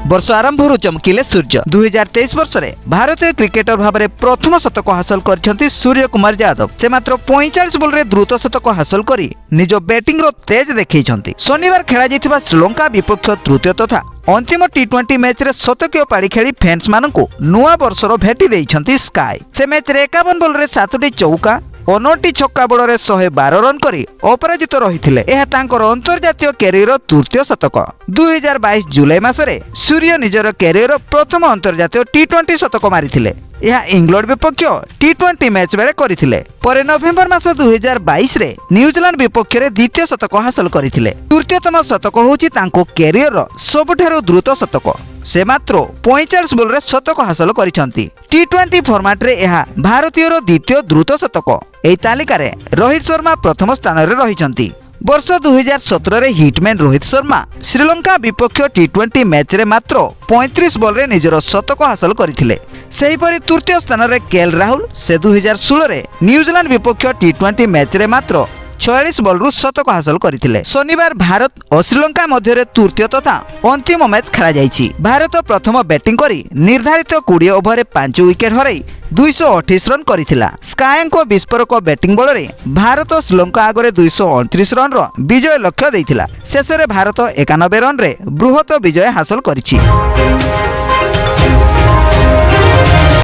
वर्ष आरंभ चमकिले सूर्य 2023 वर्ष में भारतीय क्रिकेटर भाव में प्रथम शतक हासिल कर सूर्य कुमार यादव। से मात्र 45 बॉल रे द्रुत शतक हासिल कर निज बैटिंग रो तेज देखैछंती। शनिवार खेला जाइथिबा श्रीलंका विपक्ष तृतीय तथा अंतिम टी20 मैच रे शतकीय पारी खेली फैंस मानकु नुआ वर्षर भेटी देइछंती स्काई। से मैच रे 51 बॉल रे 7टी चौका 9टी छक्का बड़े 112 रन करी अपराजित रहिथिले। एहा तांकर अंतर्जातीय कैरियर तृतीय शतक। 2022 जुलाई मासरे सूर्य निजर कैरियर प्रथम अंतर्जातीय टी20 शतक मारिथिले। यह इंग्लैंड विपक्ष टी20 मैच बेले करथिले। पर नवेम्बर मास 2022 रे न्यूजीलैंड विपक्ष रे द्वितीय शतक हासिल करथिले। तृतीयतम शतक होची तांको कैरियर सबठारो द्रुत शतक। से मात्र 45 बॉल रे शतक हासिल करिसंती। टी20 फॉर्मेट रे यह भारतीय द्वितीय द्रुत शतक। एई तालिका रे रोहित शर्मा प्रथम स्थान रे रहिसंती। वर्ष 2017 रे हिटमैन रोहित शर्मा श्रीलंका विपक्ष टी20 मैच रे मात्र 35 बॉल रे निजर शतक हासिल करथिले। सेहीपरि तृतीय स्थान रे केएल राहुल से 2016 रे न्यूजीलैंड विपक्ष टी20 मैच रे मात्र 46 बॉल रु शतक हासिल करथिले। शनिवार भारत और श्रीलंका मध्य तृतीय तथा अंतिम मैच खेला जाइछि। भारत प्रथम बैटिंग करी निर्धारित 20 ओवर 5 विकेट हराई 228 रन करिथिला। स्कायको विस्फोरक बैटिंग बल रे भारत श्रीलंका आगरे 229 रन रो विजय लक्ष्य देइथिला। शेष रे भारत 91 रन रे बृहत विजय हासिल करिछि।